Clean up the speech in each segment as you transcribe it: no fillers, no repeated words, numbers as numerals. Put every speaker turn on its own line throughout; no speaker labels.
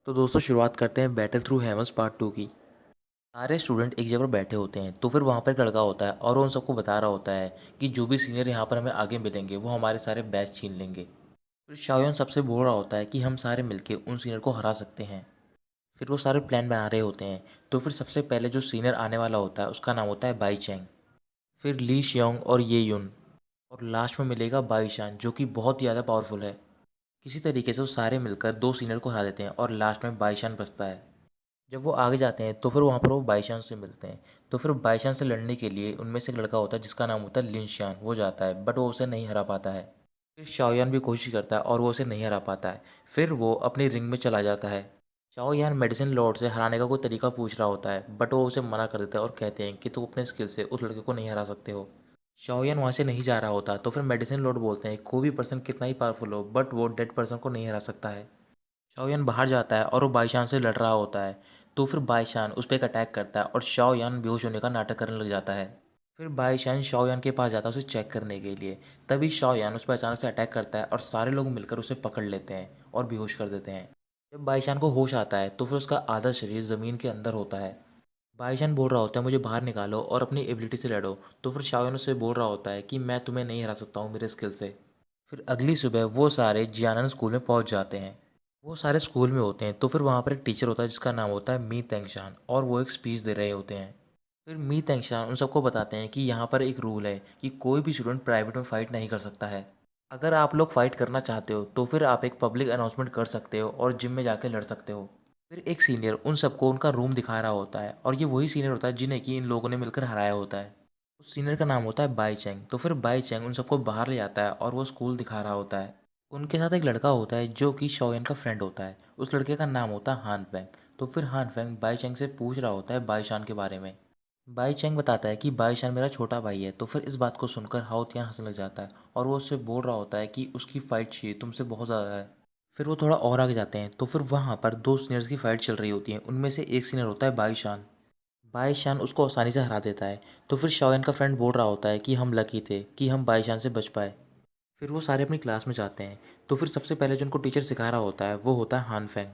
तो दोस्तों शुरुआत करते हैं बैटल थ्रू हेवंस पार्ट 2 की। सारे स्टूडेंट एक जगह पर बैठे होते हैं तो फिर वहाँ पर एक लड़का होता है और वो उन सबको बता रहा होता है कि जो भी सीनियर यहाँ पर हमें आगे मिलेंगे वो हमारे सारे बैच छीन लेंगे। फिर शाओयन सबसे बोल रहा होता है कि हम सारे मिलके उन सीनियर को हरा सकते हैं। फिर वो सारे प्लान बना रहे होते हैं। तो फिर सबसे पहले जो सीनियर आने वाला होता है उसका नाम होता है बाई चैंग। फिर ली शियोंग और ये युन। और लास्ट में मिलेगा बाई शान जो कि बहुत ज़्यादा पावरफुल है। किसी तरीके से वो सारे मिलकर दो सीनियर को हरा देते हैं और लास्ट में बाई शान बचता है। जब वो आगे जाते हैं तो फिर वहाँ पर वो बाईशान से मिलते हैं। तो फिर बाईशान से लड़ने के लिए उनमें से एक लड़का होता है जिसका नाम होता है लिनशान, वो जाता है बट वो उसे नहीं हरा पाता है। फिर शाओयान भी कोशिश करता है और वो उसे नहीं हरा पाता है। फिर वो अपनी रिंग में चला जाता है। शाओयान मेडिसिन लॉर्ड से हराने का कोई तरीका पूछ रहा होता है बट वो उसे मना कर देता है और कहते हैं कि तुम अपने स्किल से उस लड़के को नहीं हरा सकते हो। शाओयान वहाँ से नहीं जा रहा होता तो फिर मेडिसिन लॉर्ड बोलते हैं कोई भी पर्सन कितना ही पावरफुल हो बट वो डेड पर्सन को नहीं हरा सकता है। शाओयान बाहर जाता है और वो बाईशान से लड़ रहा होता है। तो फिर बाईशान उस पर एक अटैक करता है और शाओयान बेहोश होने का नाटक करने लग जाता है। फिर बाईशान शाओयान के पास जाता है उसे चेक करने के लिए। तभी शाओयान उस पर अचानक से अटैक करता है और सारे लोग मिलकर उसे पकड़ लेते हैं और बेहोश कर देते हैं। जब बाईशान को होश आता है तो फिर उसका आधा शरीर ज़मीन के अंदर होता है। बाईशान बोल रहा होता है मुझे बाहर निकालो और अपनी एबिलिटी से लड़ो। तो फिर शाओयान उससे बोल रहा होता है कि मैं तुम्हें नहीं हरा सकता हूँ मेरे स्किल से। फिर अगली सुबह वो सारे जियानन स्कूल में पहुंच जाते हैं। वो सारे स्कूल में होते हैं तो फिर वहाँ पर एक टीचर होता है जिसका नाम होता है मी तेंगशान और वो एक स्पीच दे रहे होते हैं। फिर मी तेंगशान उन सबको बताते हैं कि यहाँ पर एक रूल है कि कोई भी स्टूडेंट प्राइवेट में फ़ाइट नहीं कर सकता है। अगर आप लोग फ़ाइट करना चाहते हो तो फिर आप एक पब्लिक अनाउंसमेंट कर सकते हो और जिम में जाके लड़ सकते हो। फिर एक सीनियर उन सबको उनका रूम दिखा रहा होता है और ये वही सीनियर होता है जिन्हें कि इन लोगों ने मिलकर हराया होता है। उस सीनियर का नाम होता है बाई चैंग। तो फिर बाई चैंग उन सबको बाहर ले आता है और वो स्कूल दिखा रहा होता है। उनके साथ एक लड़का होता है जो कि शोयन का फ्रेंड होता है। उस लड़के का नाम होता है हान फेंग। तो फिर हान फेंग बाई चैंग से पूछ रहा होता है बाई शान के बारे में। बाई चैंग बताता है कि बाई शान मेरा छोटा भाई है। तो फिर इस बात को सुनकर हाओ तियान हंसने लग जाता है और वो उससे बोल रहा होता है कि उसकी फ़ाइट चाहिए तुमसे बहुत ज़्यादा है। फिर वो थोड़ा और आगे जाते हैं तो फिर वहाँ पर दो सीनियर्स की फ़ाइट चल रही होती है। उनमें से एक सीनियर होता है बाई शान। बाई शान उसको आसानी से हरा देता है। तो फिर शोयन का फ्रेंड बोल रहा होता है कि हम लकी थे कि हम बाई शान से बच पाए। फिर वो सारे अपनी क्लास में जाते हैं। तो फिर सबसे पहले जो उनको टीचर सिखा रहा होता है वो होता है हान फेंग।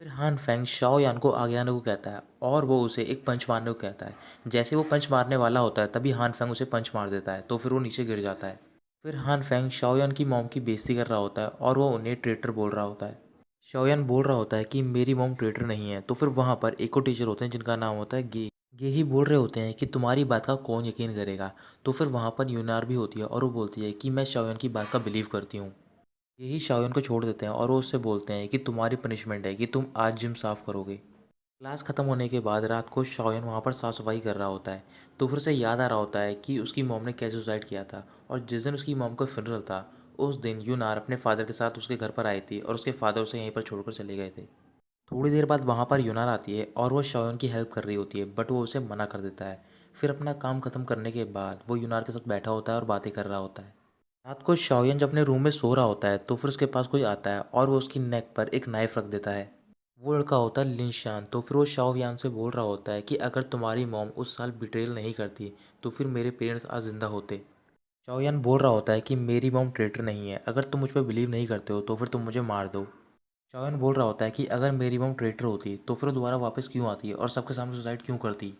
फिर हान फेंग शाओ यान को आगे आने को कहता है और वो उसे एक पंच मारने को कहता है। जैसे वो पंच मारने वाला होता है तभी हान फेंग उसे पंच मार देता है तो फिर वो नीचे गिर जाता है। फिर हान फेंग शाओ यान की मॉम की बेइज्जती कर रहा होता है और वो उन्हें ट्रेटर बोल रहा होता है। शाओ यान बोल रहा होता है कि मेरी मॉम ट्रेटर नहीं है। तो फिर वहाँ पर एक और टीचर होते हैं जिनका नाम होता है गे। गे ही बोल रहे होते हैं कि तुम्हारी बात का कौन यकीन करेगा। तो फिर वहाँ पर यूनार भी होती है और वो बोलती है कि मैं शाओ यान की बात का बिलीव करती हूँ। यही शाओयन को छोड़ देते हैं और वो उससे बोलते हैं कि तुम्हारी पनिशमेंट है कि तुम आज जिम साफ़ करोगे। क्लास ख़त्म होने के बाद रात को शाओयन वहाँ पर साफ़ सफाई कर रहा होता है। तो फिर उसे याद आ रहा होता है कि उसकी मॉम ने कैसे सुसाइड किया था और जिस दिन उसकी मॉम का फ्यूनरल था उस दिन यूनार अपने फादर के साथ उसके घर पर आई थी और उसके फादर उसे यहीं पर छोड़कर चले गए थे। थोड़ी देर बाद वहाँ पर यूनार आती है और वो शाओयन की हेल्प कर रही होती है बट वो उसे मना कर देता है। फिर अपना काम ख़त्म करने के बाद वो यूनार के साथ बैठा होता है और बातें कर रहा होता है। रात को शाओयन जब अपने रूम में सो रहा होता है तो फिर उसके पास कोई आता है और वो उसकी नेक पर एक नाइफ रख देता है। वो लड़का होता है लिनशान। तो फिर वो शाओयान से बोल रहा होता है कि अगर तुम्हारी मॉम उस साल बिट्रेयल नहीं करती तो फिर मेरे पेरेंट्स आज जिंदा होते। शाओयान बोल रहा होता है कि मेरी मॉम ट्रेटर नहीं है, अगर तुम मुझ पर बिलीव नहीं करते हो तो फिर तुम मुझे मार दो। शाओयान बोल रहा होता है कि अगर मेरी मॉम ट्रेटर होती तो फिर वो दोबारा वापस क्यों आती और सबके सामने सुसाइड क्यों करती।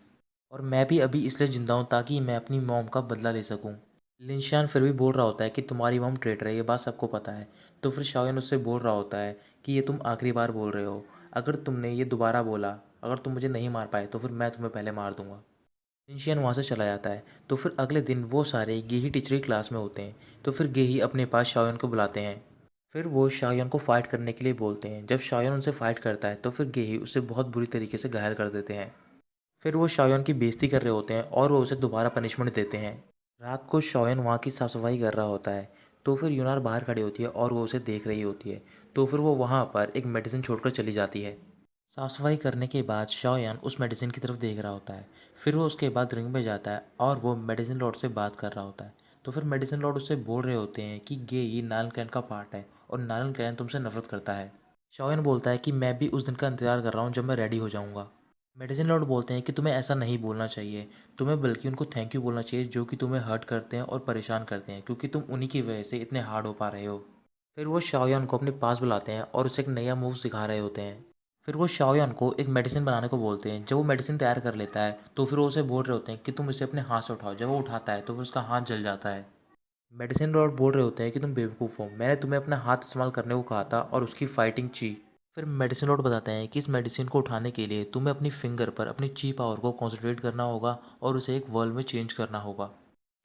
और मैं भी अभी इसलिए जिंदा हूँ ताकि मैं अपनी मॉम का बदला ले सकूँ। लिनशान फिर भी बोल रहा होता है कि तुम्हारी मॉम ट्रेटर है, ये बात सबको पता है। तो फिर शाओयन उससे बोल रहा होता है कि ये तुम आखिरी बार बोल रहे हो, अगर तुमने ये दोबारा बोला, अगर तुम मुझे नहीं मार पाए तो फिर मैं तुम्हें पहले मार दूंगा। लिनशियन वहाँ से चला जाता है। तो फिर अगले दिन वो सारे गेही टीचर की क्लास में होते हैं। तो फिर गेही अपने पास शाओयन को बुलाते हैं। फिर वो शाओयन को फाइट करने के लिए बोलते हैं। जब शाओयन उनसे फाइट करता है तो फिर गेही उसे बहुत बुरी तरीके से घायल कर देते हैं। फिर वो शाओयन की बेइज्जती कर रहे होते हैं और वो उसे दोबारा पनिशमेंट देते हैं। रात को शाओयन वहाँ की साफ सफाई कर रहा होता है। तो फिर यूनार बाहर खड़ी होती है और वो उसे देख रही होती है। तो फिर वो वहाँ पर एक मेडिसिन छोड़कर चली जाती है। साफ सफाई करने के बाद शाओयान उस मेडिसिन की तरफ देख रहा होता है। फिर वो उसके बाद रिंग में जाता है और वो मेडिसिन लॉर्ड से बात कर रहा होता है। तो फिर मेडिसिन लॉर्ड उससे बोल रहे होते हैं कि गे ये नालन क्लैन का पार्ट है और नालन क्लैन तुमसे नफरत करता है। शाओयान बोलता है कि मैं भी उस दिन का इंतजार कर रहा हूँ जब मैं रेडी हो जाऊँगा। मेडिसिन लॉर्ड बोलते हैं कि तुम्हें ऐसा नहीं बोलना चाहिए, तुम्हें बल्कि उनको थैंक यू बोलना चाहिए जो कि तुम्हें हर्ट करते हैं और परेशान करते हैं, क्योंकि तुम उन्हीं की वजह से इतने हार्ड हो पा रहे हो। फिर वो शाओयान को अपने पास बुलाते हैं और उसे एक नया मूव सिखा रहे होते हैं। फिर वो शाओयान को एक मेडिसिन बनाने को बोलते हैं। जब वो मेडिसिन तैयार कर लेता है तो फिर वो उसे बोल रहे होते हैं कि तुम इसे अपने हाथ से उठाओ। जब वो उठाता है तो फिर उसका हाथ जल जाता है। मेडिसिन लॉर्ड बोल रहे होते हैं कि तुम बेवकूफ़ हो, मैंने तुम्हें अपना हाथ इस्तेमाल करने को कहा था और उसकी फाइटिंग ची। फिर मेडिसिन लॉर्ड बताते हैं कि इस मेडिसिन को उठाने के लिए तुम्हें अपनी फिंगर पर अपनी ची पावर को कॉन्सेंट्रेट करना होगा और उसे एक वर्ल्ड में चेंज करना होगा।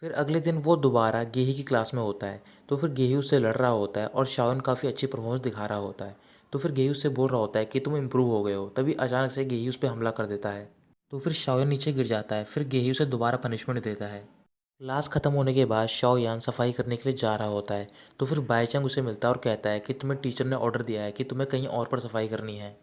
फिर अगले दिन वो दोबारा गेही की क्लास में होता है। तो फिर गेही उससे लड़ रहा होता है और शाओन काफ़ी अच्छी परफॉर्मेंस दिखा रहा होता है। तो फिर गेही उससे बोल रहा होता है कि तुम इम्प्रूव हो गए हो। तभी अचानक से गेही उस पर हमला कर देता है। तो फिर शाओन नीचे गिर जाता है। फिर गेही उसे दोबारा पनिशमेंट देता है। क्लास खत्म होने के बाद शाओयान सफाई करने के लिए जा रहा होता है। तो फिर बाईचंग उसे मिलता है और कहता है कि तुम्हें टीचर ने ऑर्डर दिया है कि तुम्हें कहीं और पर सफाई करनी है।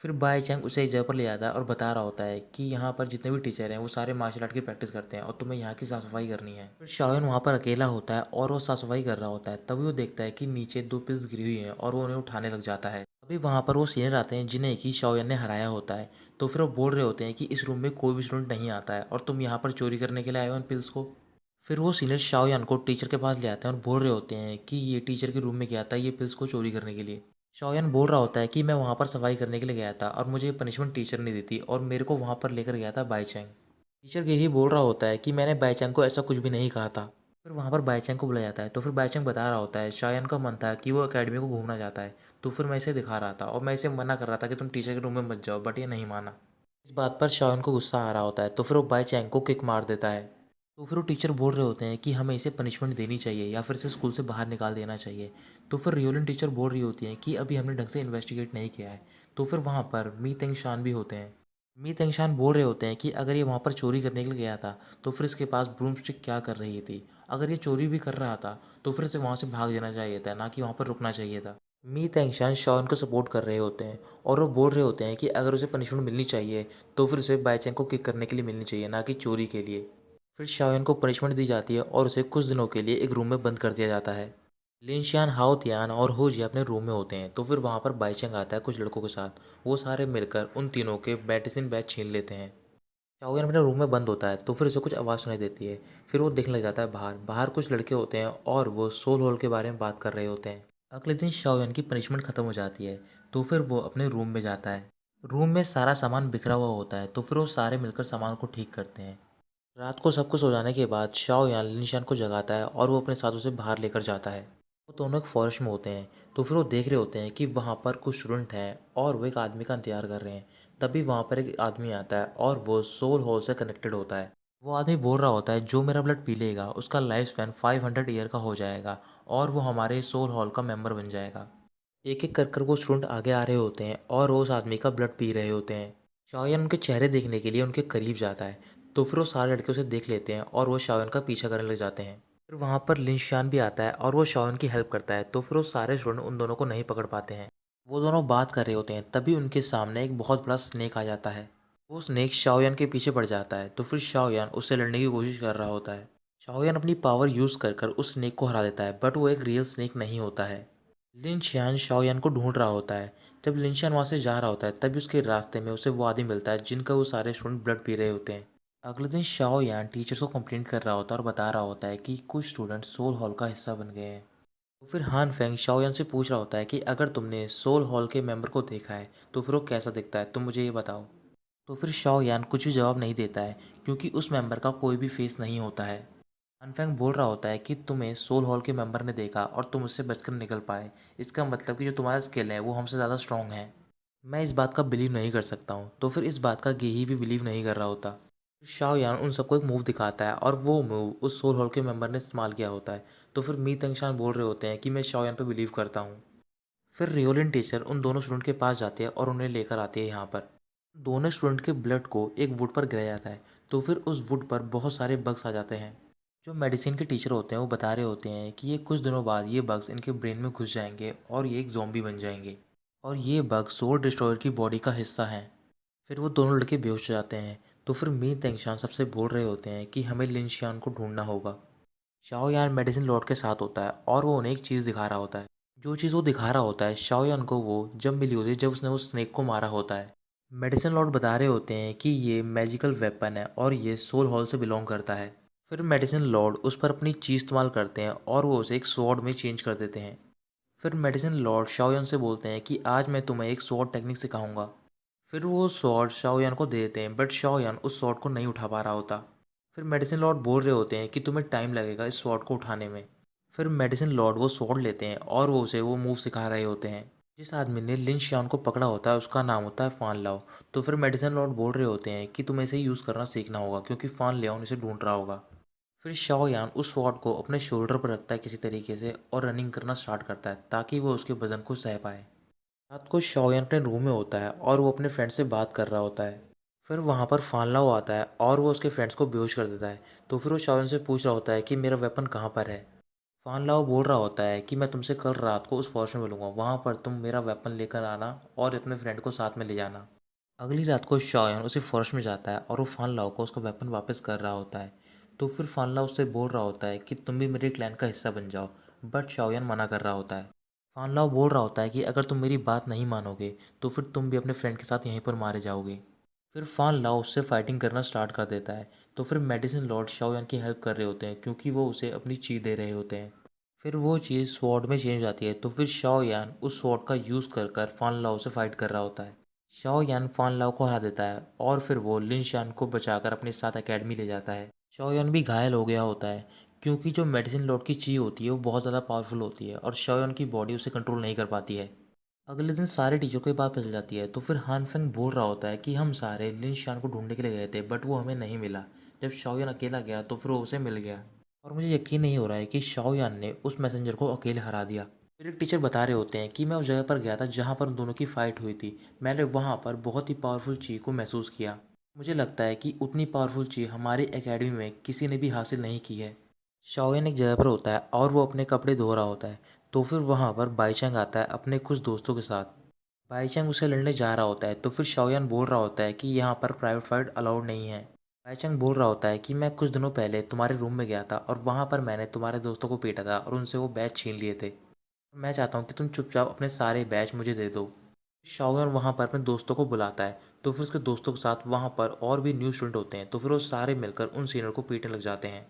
फिर बाईचंग उसे एक जगह पर ले जाता है और बता रहा होता है कि यहाँ पर जितने भी टीचर हैं वो सारे मार्शल आर्ट की प्रैक्टिस करते हैं और तुम्हें यहाँ की साफ़ सफाई करनी है। फिर शाओयान वहाँ पर अकेला होता है और वो साफ़ सफाई कर रहा होता है। तभी वो देखता है कि नीचे दो पिल्स गिरी हुई हैं और वो उन्हें उठाने लग जाता है। अभी वहाँ पर वो सीनियर आते हैं जिन्हें कि शाओयान ने हराया होता है। तो फिर वो बोल रहे होते हैं कि इस रूम में कोई भी स्टूडेंट नहीं आता है और तुम यहाँ पर चोरी करने के लिए आए हो उन पिल्स को। फिर वो सीनियर शाओयान को टीचर के पास ले आते हैं और बोल रहे होते हैं कि ये टीचर के रूम में गया था ये पिल्स को चोरी करने के लिए। शाओयान बोल रहा होता है कि मैं वहाँ पर सफाई करने के लिए गया था और मुझे ये पनिशमेंट टीचर ने दी थी और मेरे को वहाँ पर लेकर गया था बाईचैंग। टीचर यही बोल रहा होता है कि मैंने बाईचैंग को ऐसा कुछ भी नहीं कहा था। फिर वहाँ पर बाईचैंग को बुलाया जाता है। तो फिर बाईचैंग बता रहा होता है शाओयान का मन था कि वो अकेडमी को घूमना चाहता है। तो फिर मैं इसे दिखा रहा था और मैं इसे मना कर रहा था कि तुम टीचर के रूम में मत जाओ, बट ये नहीं माना। इस बात पर शाओयान को गुस्सा आ रहा होता है। तो फिर वो बाईचैंग को किक मार देता है। तो फिर वो टीचर बोल रहे होते हैं कि हमें इसे पनिशमेंट देनी चाहिए या फिर इसे स्कूल से बाहर निकाल देना चाहिए। तो फिर रियोलिन टीचर बोल रही होती हैं कि अभी हमने ढंग से इन्वेस्टिगेट नहीं किया है। तो फिर वहाँ पर मी तेंगशान भी होते हैं। मी तेंगशान बोल रहे होते हैं कि अगर ये वहाँ पर चोरी करने के लिए गया था तो फिर इसके पास ब्रूम स्टिक क्या कर रही थी। अगर ये चोरी भी कर रहा था तो फिर इसे वहाँ से भाग जाना चाहिए था, ना कि वहाँ पर रुकना चाहिए था। मी तेंगशान शॉन को सपोर्ट कर रहे होते हैं और वो बोल रहे होते हैं कि अगर उसे पनिशमेंट मिलनी चाहिए तो फिर उसे बाईचैंग को किक करने के लिए मिलनी चाहिए, ना कि चोरी के लिए। फिर शाओयान को पनिशमेंट दी जाती है और उसे कुछ दिनों के लिए एक रूम में बंद कर दिया जाता है। लिनशियान, हाओ तियान और होजी अपने रूम में होते हैं। तो फिर वहाँ पर बाईचंग आता है कुछ लड़कों के साथ। वो सारे मिलकर उन तीनों के मेडिसिन बैग छीन लेते हैं। शाओयान अपने रूम में बंद होता है तो फिर उसे कुछ आवाज़ सुनाई देती है। फिर वो देखने लग जाता है बाहर। बाहर कुछ लड़के होते हैं और वो सोल होल के बारे में बात कर रहे होते हैं। अगले दिन शाओयान की पनिशमेंट ख़त्म हो जाती है। तो फिर वो अपने रूम में जाता है। रूम में सारा सामान बिखरा हुआ होता है। तो फिर वो सारे मिलकर सामान को ठीक करते हैं। रात को सबको सो जाने के बाद शाओ यान लिनशान को जगाता है और वो अपने साथ उसे बाहर लेकर जाता है। वो दोनों एक फॉरेस्ट में होते हैं। तो फिर वो देख रहे होते हैं कि वहाँ पर कुछ स्टूडेंट हैं और वो एक आदमी का इंतजार कर रहे हैं। तभी वहाँ पर एक आदमी आता है और वो सोल हॉल से कनेक्टेड होता है। वो आदमी बोल रहा होता है जो मेरा ब्लड पी लेगा उसका लाइफ स्पैन 500 ईयर का हो जाएगा और वो हमारे सोल हॉल का मेंबर बन जाएगा। एक एक कर वो स्टूडेंट आगे आ रहे होते हैं और वो उस आदमी का ब्लड पी रहे होते हैं। शाओयान उनके चेहरे देखने के लिए उनके करीब जाता है। तो फिर वो सारे लड़के उसे देख लेते हैं और वो शाओयान का पीछा करने लग जाते हैं। फिर वहाँ पर लिनशान भी आता है और वो शाओयान की हेल्प करता है। तो फिर वो सारे स्टूडेंट उन दोनों को नहीं पकड़ पाते हैं। वो दोनों बात कर रहे होते हैं तभी उनके सामने एक बहुत बड़ा स्नेक आ जाता है। वो स्नेक शाओयान के पीछे पड़ जाता है। तो फिर शाओयान उससे लड़ने की कोशिश कर रहा होता है। शाओयान अपनी पावर यूज़ कर कर उस स्नेक को हरा देता है, बट वो एक रियल स्नेक नहीं होता है। लिन शियान शाओयान को ढूंढ रहा होता है। जब लिन शियान वहाँ से जा रहा होता है तभी उसके रास्ते में उसे वो आदमी मिलता है जिनका वो सारे स्टूडेंट ब्लड पी रहे होते हैं। अगले दिन शाओयान टीचर्स को कंप्लेंट कर रहा होता है और बता रहा होता है कि कुछ स्टूडेंट सोल हॉल का हिस्सा बन गए हैं। तो फिर हान फेंग शाओयान से पूछ रहा होता है कि अगर तुमने सोल हॉल के मेंबर को देखा है तो फिर वो कैसा दिखता है, तुम मुझे ये बताओ। तो फिर शाओयान कुछ भी जवाब नहीं देता है क्योंकि उस मेंबर का कोई भी फेस नहीं होता है। अनफैंग बोल रहा होता है कि तुम्हें सोल हॉल के मेंबर ने देखा और तुम उससे बचकर निकल पाए। इसका मतलब कि जो तुम्हारे स्किल हैं वो हमसे ज़्यादा स्ट्रांग हैं। मैं इस बात का बिलीव नहीं कर सकता हूँ। तो फिर इस बात का गेही भी बिलीव नहीं कर रहा होता। शाओ यान उन सबको एक मूव दिखाता है और वो मूव उस सोल हॉल के मेंबर ने इस्तेमाल किया होता है। तो फिर मी तंगशान बोल रहे होते हैं कि मैं शाओ यान पर बिलीव करता हूँ। फिर रियोलिन टीचर उन दोनों स्टूडेंट के पास जाती है और उन्हें लेकर आती है यहाँ पर। दोनों स्टूडेंट के ब्लड को एक वुड पर गिराया जाता है। तो फिर उस वुड पर बहुत सारे बग्स आ जाते हैं। जो मेडिसिन के टीचर होते हैं वो बता रहे होते हैं कि ये कुछ दिनों बाद ये बग्स इनके ब्रेन में घुस जाएंगे और ये एक ज़ॉम्बी बन जाएंगे और ये बग सोल डिस्ट्रॉयर की बॉडी का हिस्सा हैं। फिर वो दोनों लड़के बेहोश हो जाते हैं। तो फिर मी तेंगशान सबसे बोल रहे होते हैं कि हमें लिनशियान को ढूंढना होगा। शाओयान मेडिसिन लॉर्ड के साथ होता है और वो उन्हें एक चीज़ दिखा रहा होता है। जो चीज़ वो दिखा रहा होता है शाओयान को वो जब मिली होती है जब उसने उस स्नेक को मारा होता है। मेडिसिन लॉर्ड बता रहे होते हैं कि ये मैजिकल वेपन है और ये सोल हॉल से बिलोंग करता है। फिर मेडिसिन लॉर्ड उस पर अपनी चीज़ इस्तेमाल करते हैं और वो उसे एक स्वॉर्ड में चेंज कर देते हैं। फिर मेडिसिन लॉर्ड शाओयान से बोलते हैं कि आज मैं तुम्हें एक स्वॉर्ड टेक्निक सिखाऊंगा। फिर वो स्वॉर्ड शाओयान को दे देते हैं, बट शाओयान उस स्वॉर्ड को नहीं उठा पा रहा होता। फिर मेडिसिन लॉर्ड बोल रहे होते हैं कि तुम्हें टाइम लगेगा इस स्वॉर्ड को उठाने में। फिर मेडिसिन लॉर्ड वो स्वॉर्ड लेते हैं और वो उसे वो मूव सिखा रहे होते हैं। जिस आदमी ने लिन शान को पकड़ा होता है उसका नाम होता है फान लाओ। तो फिर मेडिसिन लॉर्ड बोल रहे होते हैं कि तुम्हें इसे यूज़ करना सीखना होगा क्योंकि फान लियाओन इसे ढूंढ रहा होगा। फिर शाओ यान उस स्वॉर्ड को अपने शोल्डर पर रखता है किसी तरीके से और रनिंग करना स्टार्ट करता है ताकि वो उसके वजन को सह पाए। रात को शाओ यान अपने रूम में होता है और वो अपने फ्रेंड से बात कर रहा होता है। फिर वहाँ पर फान लाओ आता है और वो उसके फ्रेंड्स को बेहोश कर देता है। तो फिर वो शाओ यान से पूछ रहा होता है कि मेरा वेपन कहाँ पर है। फान लाओ बोल रहा होता है कि मैं तुमसे कल रात को उस फॉरेस्ट में मिलूंगा, वहाँ पर तुम मेरा वेपन लेकर आना और अपने फ्रेंड को साथ में ले जाना। अगली रात को शाओयान उसी फॉरेस्ट में जाता है और वो फान लाओ को उसका वेपन वापस कर रहा होता है। तो फिर फान लाओ उससे बोल रहा होता है कि तुम भी मेरे क्लैन का हिस्सा बन जाओ, बट शाओयान मना कर रहा होता है। फान लाओ बोल रहा होता है कि अगर तुम मेरी बात नहीं मानोगे तो फिर तुम भी अपने फ्रेंड के साथ यहीं पर मारे जाओगे। फिर फान लाओ उससे फाइटिंग करना स्टार्ट कर देता है। तो फिर मेडिसिन लॉर्ड शाओयान की हेल्प कर रहे होते हैं क्योंकि वो उसे अपनी चीज़ दे रहे होते हैं। फिर वो चीज़ स्वॉर्ड में चेंज हो जाती है। तो फिर शाओ यान उस स्वॉर्ड का यूज़ कर कर फान लाओ से फाइट कर रहा होता है। शाओ यान फान लाओ को हरा देता है और फिर वो लिन शान को बचाकर अपने साथ एकेडमी ले जाता है। शाओ यान भी घायल हो गया होता है क्योंकि जो मेडिसिन लॉर्ड की ची होती है वो बहुत ज़्यादा पावरफुल होती है और शाओ यान की बॉडी उसे कंट्रोल नहीं कर पाती है। अगले दिन सारे टीचर को ये बात पता चल जाती है। तो फिर हान फेंग बोल रहा होता है कि हम सारे लिन शान को ढूंढने के लिए गए थे बट वो हमें नहीं मिला। जब शाओ यान अकेला गया तो फिर वो उसे मिल गया और मुझे यकीन नहीं हो रहा है कि शाओ यान ने उस मैसेंजर को अकेले हरा दिया। फिर एक टीचर बता रहे होते हैं कि मैं उस जगह पर गया था जहाँ पर उन दोनों की फ़ाइट हुई थी। मैंने वहाँ पर बहुत ही पावरफुल चीज़ को महसूस किया। मुझे लगता है कि उतनी पावरफुल चीज़ हमारी एकेडमी में किसी ने भी हासिल नहीं की है। शाओ यान एक जगह पर होता है और वो अपने कपड़े धो रहा होता है। तो फिर वहाँ पर बाईचंग आता है अपने कुछ दोस्तों के साथ। बाईचंग उसे लड़ने जा रहा होता है। तो फिर शाओयान बोल रहा होता है कि यहाँ पर प्राइवेट फाइट अलाउड नहीं है। बाईचंग बोल रहा होता है कि मैं कुछ दिनों पहले तुम्हारे रूम में गया था और वहाँ पर मैंने तुम्हारे दोस्तों को पीटा था और उनसे वो बैच छीन लिए थे। मैं चाहता हूँ कि तुम चुपचाप अपने सारे बैच मुझे दे दो। शाओयान वहाँ पर अपने दोस्तों को बुलाता है। तो फिर उसके दोस्तों के साथ वहाँ पर और भी न्यू स्टूडेंट होते हैं। तो फिर वो सारे मिलकर उन सीनियर को पीटने लग जाते हैं।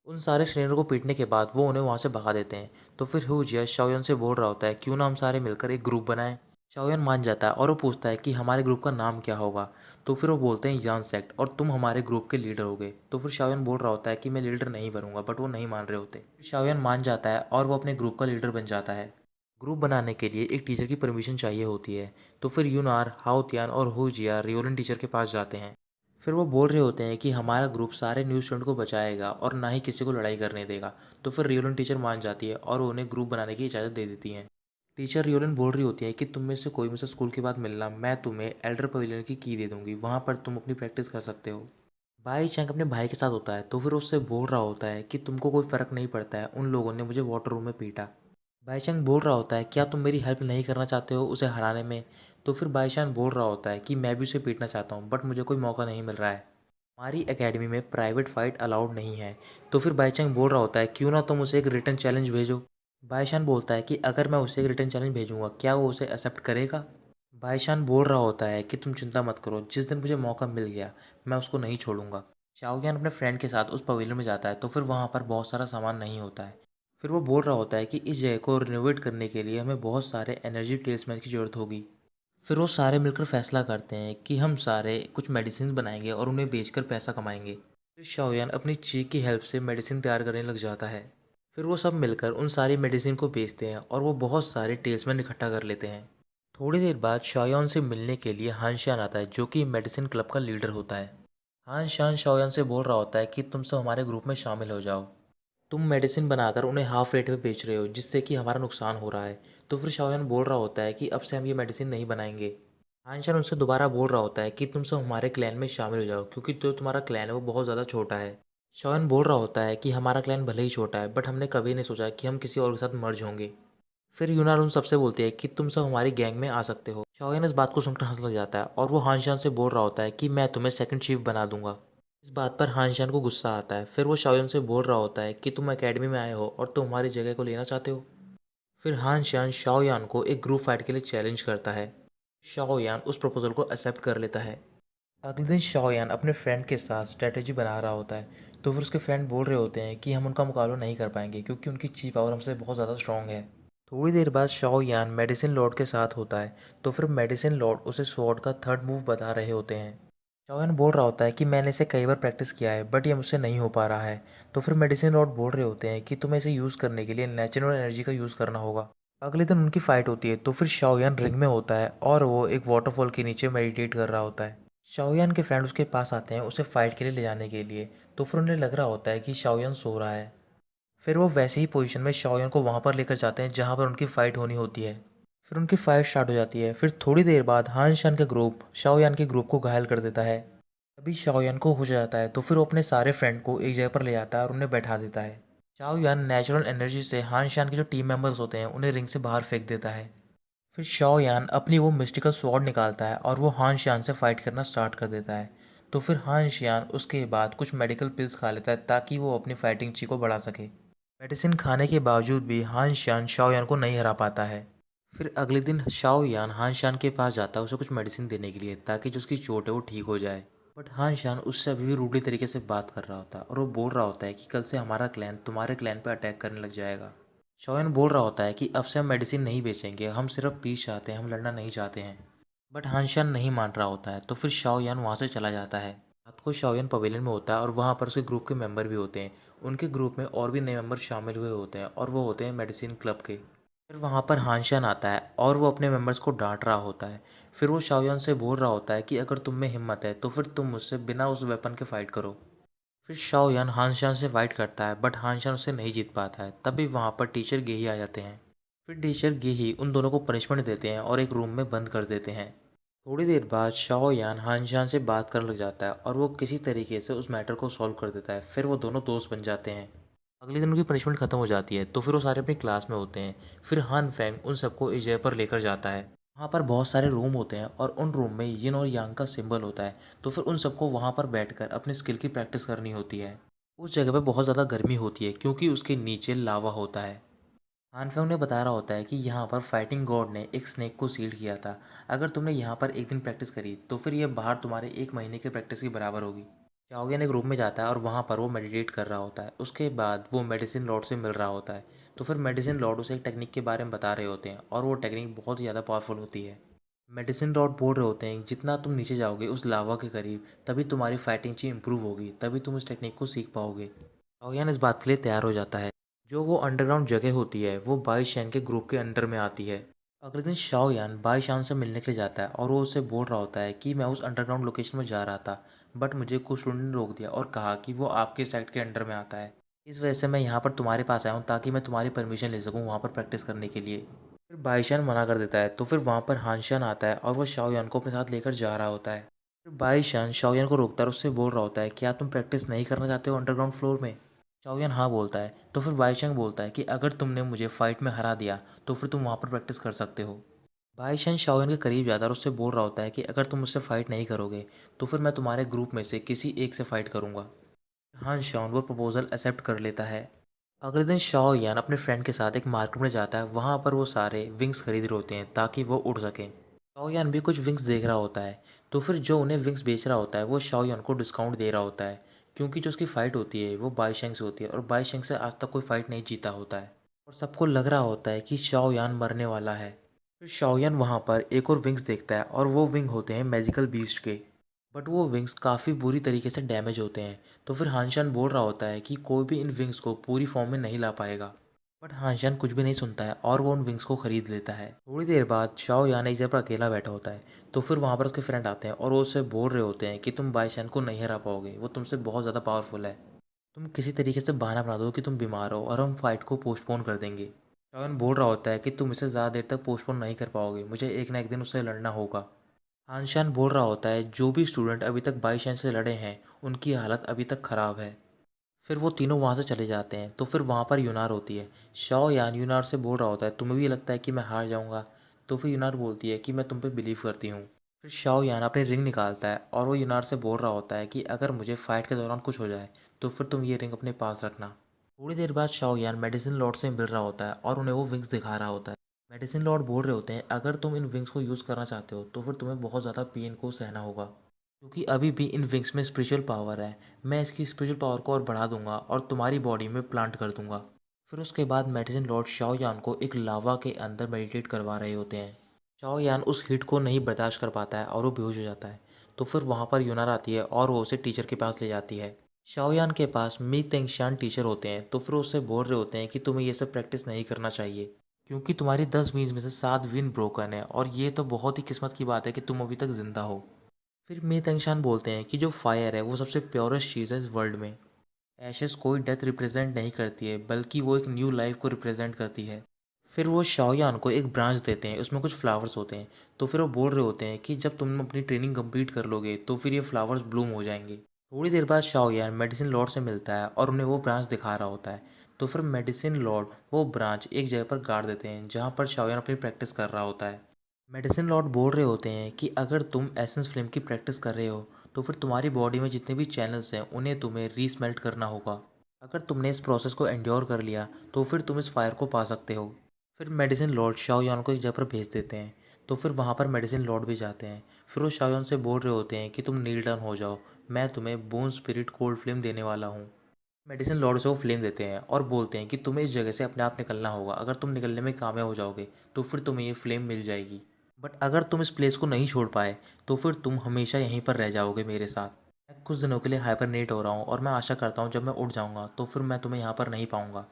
उन सारे सीनियर को पीटने के बाद वो उन्हें वहाँ से भगा देते हैं। तो फिर हुजिया शाओयान से बोल रहा होता है क्यों ना हम सारे मिलकर एक ग्रुप बनाएं। शाओयान मान जाता है और वो पूछता है कि हमारे ग्रुप का नाम क्या होगा। तो फिर वो बोलते हैं यान सेक्ट और तुम हमारे ग्रुप के लीडर होगे। तो फिर शाओयान बोल रहा होता है कि मैं लीडर नहीं बनूंगा, बट वो नहीं मान रहे होते। शाओयान मान जाता है और वो अपने ग्रुप का लीडर बन जाता है। ग्रुप बनाने के लिए एक टीचर की परमिशन चाहिए होती है। तो फिर यूनार, हाओतियान और हुजिया रियोलिन टीचर के पास जाते हैं। फिर वो बोल रहे होते हैं कि हमारा ग्रुप सारे न्यू स्टूडेंट को बचाएगा और ना ही किसी को लड़ाई करने देगा। तो फिर रियोलिन टीचर मान जाती है और वो उन्हें ग्रुप बनाने की इजाज़त दे देती हैं। टीचर रियोलिन बोल रही होती है कि तुम में से कोई मुझसे स्कूल के बाद मिलना, मैं तुम्हें एल्डर पवेलियन की दे दूंगी, वहाँ पर तुम अपनी प्रैक्टिस कर सकते हो। भाई चैंग अपने भाई के साथ होता है। तो फिर उससे बोल रहा होता है कि तुमको कोई फ़र्क नहीं पड़ता है, उन लोगों ने मुझे वाटर रूम में पीटा। बाईचंग बोल रहा होता है क्या तुम मेरी हेल्प नहीं करना चाहते हो उसे हराने में। तो फिर बाईशान बोल रहा होता है कि मैं भी उसे पीटना चाहता हूँ बट मुझे कोई मौका नहीं मिल रहा है। हमारी एकेडमी में प्राइवेट फ़ाइट अलाउड नहीं है। तो फिर बाईचंग बोल रहा होता है क्यों ना तुम उसे एक रिटर्न चैलेंज भेजो। बाईशान बोलता है कि अगर मैं उसे एक रिटर्न चैलेंज भेजूंगा क्या वो उसे एक्सेप्ट करेगा। बाईशान बोल रहा होता है कि तुम चिंता मत करो, जिस दिन मुझे मौका मिल गया मैं उसको नहीं छोड़ूंगा। शाओयान अपने फ्रेंड के साथ उस पवेलियन में जाता है। तो फिर वहाँ पर बहुत सारा सामान नहीं होता है। फिर वो बोल रहा होता है कि इस जगह को रिनोवेट करने के लिए हमें बहुत सारे एनर्जी टेल्समैन की ज़रूरत होगी। फिर वो सारे मिलकर फैसला करते हैं कि हम सारे कुछ मेडिसिन बनाएंगे और उन्हें बेचकर पैसा कमाएंगे। फिर शाओयान अपनी ची की हेल्प से मेडिसिन तैयार करने लग जाता है। फिर वो सब मिलकर उन सारी मेडिसिन को बेचते हैं और वो बहुत सारे टेल्समैन इकट्ठा कर लेते हैं। थोड़ी देर बाद शाओयान से मिलने के लिए हानशान आता है जो कि मेडिसिन क्लब का लीडर होता है। हानशान शाओयान से बोल रहा होता है कि तुम सब हमारे ग्रुप में शामिल हो जाओ। तुम मेडिसिन बनाकर उन्हें हाफ रेट में बेच रहे हो जिससे कि हमारा नुकसान हो रहा है। तो फिर शाओयान बोल रहा होता है कि अब से हम ये मेडिसिन नहीं बनाएंगे। हानशान उनसे दोबारा बोल रहा होता है कि तुम सब हमारे क्लैन में शामिल हो जाओ क्योंकि जो तुम्हारा क्लैन है वो बहुत ज़्यादा छोटा है। शाओयान बोल रहा होता है कि हमारा क्लैन भले ही छोटा है बट हमने कभी नहीं सोचा कि हम किसी और के साथ मर्ज होंगे। फिर यूनार उन सबसे बोलती है कि तुम सब हमारी गैंग में आ सकते हो। शाओयान इस बात को सुनकर हंसने लग जाता है और वो हानशान से बोल रहा होता है कि मैं तुम्हें सेकंड चीफ बना दूंगा। इस बात पर हानशान को गुस्सा आता है। फिर वो शाओयान से बोल रहा होता है कि तुम एकेडमी में आए हो और तुम हमारी जगह को लेना चाहते हो। फिर हानशान शाओयान को एक ग्रुप फाइट के लिए चैलेंज करता है। शाओयान उस प्रपोजल को एक्सेप्ट कर लेता है। अगले दिन शाओयान अपने फ्रेंड के साथ स्ट्रेटेजी बना रहा होता है। तो फिर उसके फ्रेंड बोल रहे होते हैं कि हम उनका मुकाबला नहीं कर पाएंगे क्योंकि उनकी ची पावर हमसे बहुत ज़्यादा स्ट्रांग है। थोड़ी देर बाद शाओ यान मेडिसिन लॉर्ड के साथ होता है, तो फिर मेडिसिन लॉर्ड उसे स्वॉर्ड का थर्ड मूव बता रहे होते हैं। शाओ यान बोल रहा होता है कि मैंने इसे कई बार प्रैक्टिस किया है बट ये मुझसे नहीं हो पा रहा है। तो फिर मेडिसिन लॉर्ड बोल रहे होते हैं कि तुम्हें इसे यूज़ करने के लिए नेचुरल एनर्जी का यूज़ करना होगा। अगले दिन उनकी फ़ाइट होती है, तो फिर शाओ यान रिंग में होता है और वो एक वाटरफॉल के नीचे मेडिटेट कर रहा होता है। शाओ यान के फ्रेंड उसके पास आते हैं उसे फाइट के लिए ले जाने के लिए, तो फिर उन्हें लग रहा होता है कि शाओ यान सो रहा है। फिर वो वैसे ही पोजीशन में शाओयान को वहाँ पर लेकर जाते हैं जहाँ पर उनकी फ़ाइट होनी होती है। फिर उनकी फ़ाइट स्टार्ट हो जाती है। फिर थोड़ी देर बाद हान शान का ग्रुप शाओयान के ग्रुप को घायल कर देता है। तभी शाओयान को होश आ जाता है, तो फिर वो अपने सारे फ्रेंड को एक जगह पर ले जाता है और उन्हें बैठा देता है। शाओयान नेचुरल एनर्जी से हान शान के जो टीम मेंबर्स होते हैं उन्हें रिंग से बाहर फेंक देता है। फिर शाओयान अपनी वो मिस्टिकल स्वॉर्ड निकालता है और वो हान शान से फाइट करना स्टार्ट कर देता है। तो फिर हान शान उसके बाद कुछ मेडिकल पिल्स खा लेता है ताकि वो अपनी फाइटिंग ची को बढ़ा सके। मेडिसिन खाने के बावजूद भी हान शान शाओयान को नहीं हरा पाता है। फिर अगले दिन शाओयान हान शान के पास जाता है उसे कुछ मेडिसिन देने के लिए ताकि जो उसकी चोट है वो ठीक हो जाए। बट हान शान उससे अभी भी रूढ़ी तरीके से बात कर रहा होता है और वो बोल रहा होता है कि कल से हमारा क्लैन तुम्हारे क्लैन पर अटैक करने लग जाएगा। शाओयान बोल रहा होता है कि अब से हम मेडिसिन नहीं बेचेंगे, हम सिर्फ पीस चाहते हैं, हम लड़ना नहीं चाहते हैं। बट हान शान नहीं मान रहा होता है, तो फिर शाओयान वहाँ से चला जाता है। रात को शाओयान पवेलियन में होता है और वहाँ पर उसके ग्रुप के मेंबर भी होते हैं। उनके ग्रुप में और भी नए मेंबर शामिल हुए होते हैं और वो होते हैं मेडिसिन क्लब के। फिर वहाँ पर हान शान आता है और वो अपने मेंबर्स को डांट रहा होता है। फिर वो शाओयान से बोल रहा होता है कि अगर तुम में हिम्मत है तो फिर तुम मुझसे बिना उस वेपन के फाइट करो। फिर शाओयान हान शान से फाइट करता है बट हान शान उससे नहीं जीत पाता है। तभी वहाँ पर टीचर गेही आ जाते हैं। फिर टीचर गेही उन दोनों को पनिशमेंट देते हैं और एक रूम में बंद कर देते हैं। थोड़ी देर बाद शाओयान हान शान से बात करने लग जाता है और वो किसी तरीके से उस मैटर को सॉल्व कर देता है। फिर वो दोनों दोस्त बन जाते हैं। अगले दिन उनकी पनिशमेंट खत्म हो जाती है, तो फिर वो सारे अपनी क्लास में होते हैं। फिर हान फेंग उन सबको एक जगह पर लेकर जाता है। वहाँ पर बहुत सारे रूम होते हैं और उन रूम में यिन और यांग का सिंबल होता है। तो फिर उन सबको वहाँ पर बैठकर अपनी स्किल की प्रैक्टिस करनी होती है। उस जगह पे बहुत ज़्यादा गर्मी होती है क्योंकि उसके नीचे लावा होता है। हानफेंग ने बता रहा होता है कि यहाँ पर फाइटिंग गॉड ने एक स्नेक को सील्ड किया था। अगर तुमने यहाँ पर एक दिन प्रैक्टिस करी तो फिर ये बाहर तुम्हारे एक महीने की प्रैक्टिस के बराबर होगी। शाओगेन एक रूम में जाता है और वहाँ पर वो मेडिटेट कर रहा होता है। उसके बाद वो मेडिसिन लॉर्ड से मिल रहा होता है। तो फिर मेडिसिन लॉर्ड उसे एक टेक्निक के बारे में बता रहे होते हैं और वो टेक्निक बहुत ही ज़्यादा पावरफुल होती है। मेडिसिन लॉर्ड बोल रहे होते हैं जितना तुम नीचे जाओगे उस लावा के करीब, तभी तुम्हारी फाइटिंग ची इंप्रूव होगी, तभी तुम इस टेक्निक को सीख पाओगे। शाओयान इस बात के लिए तैयार हो जाता है। जो वो अंडरग्राउंड जगह होती है वो बाई शैन के ग्रुप के अंडर में आती है। अगले दिन शाओयान बाई शान से मिलने के लिए जाता है और वो उससे बोल रहा होता है कि मैं उस अंडरग्राउंड लोकेशन में जा रहा था बट मुझे कुछ स्टूडेंट ने रोक दिया और कहा कि वो आपके साइड के अंडर में आता है। इस वजह से मैं यहाँ पर तुम्हारे पास आया हूँ ताकि मैं तुम्हारी परमिशन ले सकूँ वहाँ पर प्रैक्टिस करने के लिए। फिर बाईशान मना कर देता है, तो फिर वहाँ पर हानशान आता है और वो शाओयान को अपने साथ लेकर जा रहा होता है। फिर बाईशान शाओयान को रोकता है और उससे बोल रहा होता है क्या तुम प्रैक्टिस नहीं करना चाहते हो अंडरग्राउंड फ्लोर में। शाओयान हाँ बोलता है। तो फिर बाईशान बोलता है कि अगर तुमने मुझे फाइट में हरा दिया तो फिर तुम वहाँ पर प्रैक्टिस कर सकते हो। बाईशान शाओयान के करीब जाता है और उससे बोल रहा होता है कि अगर तुम मुझसे फाइट नहीं करोगे तो फिर मैं तुम्हारे ग्रुप में से किसी एक से फाइट करूँगा। हाँ शाओन वो प्रपोजल एक्सेप्ट कर लेता है। अगले दिन शाओ यान अपने फ्रेंड के साथ एक मार्केट में जाता है। वहाँ पर वो सारे विंग्स खरीद रहे होते हैं ताकि वो उड़ सकें। शाओ यान भी कुछ विंग्स देख रहा होता है। तो फिर जो उन्हें विंग्स बेच रहा होता है वो शाओ यान को डिस्काउंट दे रहा होता है क्योंकि जो उसकी फ़ाइट होती है वो बाईशेंग से होती है और बाईशेंग से आज तक कोई फ़ाइट नहीं जीता होता है और सबको लग रहा होता है कि शाओ यान मरने वाला है। फिर शाओ यान वहाँ पर एक और विंग्स देखता है और वो विंग होते हैं मैजिकल बीस्ट के। बट वो विंग्स काफ़ी बुरी तरीके से डैमेज होते हैं। तो फिर हानशान बोल रहा होता है कि कोई भी इन विंग्स को पूरी फॉर्म में नहीं ला पाएगा। बट हानशान कुछ भी नहीं सुनता है और वो उन विंग्स को ख़रीद लेता है। थोड़ी देर बाद शाओ यान एक जगह पर अकेला बैठा होता है। तो फिर वहाँ पर उसके फ्रेंड आते हैं और वो उससे बोल रहे होते हैं कि तुम बाईशान को नहीं हरा पाओगे, वो तुमसे बहुत ज़्यादा पावरफुल है। तुम किसी तरीके से बहाना बना दो कि तुम बीमार हो और हम फाइट को पोस्टपोन कर देंगे। शाओ यान बोल रहा होता है कि तुम इसे ज़्यादा देर तक पोस्टपोन नहीं कर पाओगे, मुझे एक ना एक दिन उससे लड़ना होगा। हानशान बोल रहा होता है जो भी स्टूडेंट अभी तक बाईशान से लड़े हैं उनकी हालत अभी तक ख़राब है। फिर वो तीनों वहाँ से चले जाते हैं। तो फिर वहाँ पर यूनार होती है। शाओ यान यूनार से बोल रहा होता है तुम्हें भी लगता है कि मैं हार जाऊँगा। तो फिर यूनार बोलती है कि मैं तुम पे बिलीव करती हूँ। फिर शाओ यान अपनी रिंग निकालता है और वो यूनार से बोल रहा होता है कि अगर मुझे फ़ाइट के दौरान कुछ हो जाए तो फिर तुम ये रिंग अपने पास रखना। थोड़ी देर बाद शाओ यान मेडिसिन लॉर्ड से मिल रहा होता है और उन्हें वो विंग्स दिखा रहा होता है। मेडिसिन लॉर्ड बोल रहे होते हैं अगर तुम इन विंग्स को यूज़ करना चाहते हो तो फिर तुम्हें बहुत ज़्यादा पेन को सहना होगा क्योंकि अभी भी इन विंग्स में स्पिरिचुअल पावर है। मैं इसकी स्पिरिचुअल पावर को और बढ़ा दूंगा और तुम्हारी बॉडी में प्लांट कर दूंगा। फिर उसके बाद मेडिसिन लॉर्ड शाओ यान को एक लावा के अंदर मेडिटेट करवा रहे होते हैं। शाओ यान उस हीट को नहीं बर्दाश्त कर पाता है और वो बेहोश हो जाता है। तो फिर वहाँ पर यूनार आती है और वो उसे टीचर के पास ले जाती है। शाओ यान के पास मी तेंगशान टीचर होते हैं, तो फिर उससे बोल रहे होते हैं कि तुम्हें ये सब प्रैक्टिस नहीं करना चाहिए, क्योंकि तुम्हारी 10 विंग्स में से 7 विंग ब्रोकन है और ये तो बहुत ही किस्मत की बात है कि तुम अभी तक ज़िंदा हो। फिर मी तेंगशान बोलते हैं कि जो फायर है वो सबसे प्योरेस्ट चीज़ है इस वर्ल्ड में। एशेस कोई डेथ रिप्रेजेंट नहीं करती है, बल्कि वो एक न्यू लाइफ को रिप्रेजेंट करती है। फिर वो शाओयान को एक ब्रांच देते हैं, उसमें कुछ फ्लावर्स होते हैं। तो फिर वो बोल रहे होते हैं कि जब तुम अपनी ट्रेनिंग कंप्लीट कर लोगे तो फिर ये फ्लावर्स ब्लूम हो जाएंगे। थोड़ी देर बाद शाओयान मेडिसिन लॉर्ड से मिलता है और उन्हें वो ब्रांच दिखा रहा होता है। तो फिर मेडिसिन लॉर्ड वो ब्रांच एक जगह पर गाड़ देते हैं जहाँ पर शाओयान अपनी प्रैक्टिस कर रहा होता है। मेडिसिन लॉर्ड बोल रहे होते हैं कि अगर तुम एसेंस फ्लेम की प्रैक्टिस कर रहे हो तो फिर तुम्हारी बॉडी में जितने भी चैनल्स हैं उन्हें तुम्हें रीस्मेल्ट करना होगा। अगर तुमने इस प्रोसेस को एंड्योर कर लिया तो फिर तुम इस फायर को पा सकते हो। फिर मेडिसिन लॉर्ड शाओयान को एक जगह पर भेज देते हैं। तो फिर वहाँ पर मेडिसिन लॉर्ड भी जाते हैं। फिर वो शाओयान से बोल रहे होते हैं कि तुम नील डाउन हो जाओ, मैं तुम्हें बोन स्पिरिट कोल्ड फ्लेम देने वाला हूँ। मेडिसिन लॉर्ड से वो फ्लेम देते हैं और बोलते हैं कि तुम्हें इस जगह से अपने आप निकलना होगा। अगर तुम निकलने में कामयाब हो जाओगे तो फिर तुम्हें ये फ्लेम मिल जाएगी। बट अगर तुम इस प्लेस को नहीं छोड़ पाए तो फिर तुम हमेशा यहीं पर रह जाओगे मेरे साथ। मैं कुछ दिनों के लिए हाइबरनेट हो रहा हूँ और मैं आशा करता हूँ जब मैं उठ जाऊँगा तो फिर मैं तुम्हें यहाँ पर नहीं पाऊँगा।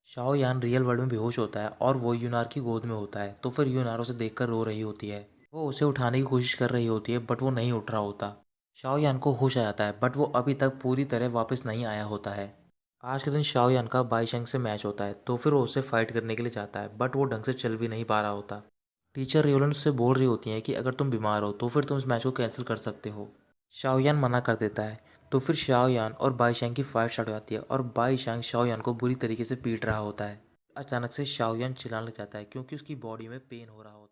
शाओ यान रियल वर्ल्ड में बेहोश होता है और वो यूनार की गोद में होता है। तो फिर यूनार उसे देखकर रो रही होती है। वो उसे उठाने की कोशिश कर रही होती है बट वो नहीं उठ रहा होता। शाओ यान को होश आ जाता है बट वो अभी तक पूरी तरह वापस नहीं आया होता है। आज के दिन शाओ यान का बाईशेंग से मैच होता है, तो फिर वो उससे फाइट करने के लिए जाता है बट वो ढंग से चल भी नहीं पा रहा होता। टीचर रियोलन उससे बोल रही होती हैं कि अगर तुम बीमार हो तो फिर तुम इस मैच को कैंसिल कर सकते हो। शाओयान मना कर देता है। तो फिर शाओयान और बाईशेंग की फाइट स्टार्ट हो जाती है और बाईशेंग शाओयान को बुरी तरीके से पीट रहा होता है। अचानक से शाओयान चिल्लाने लग जाता है क्योंकि उसकी बॉडी में पेन हो रहा होता है।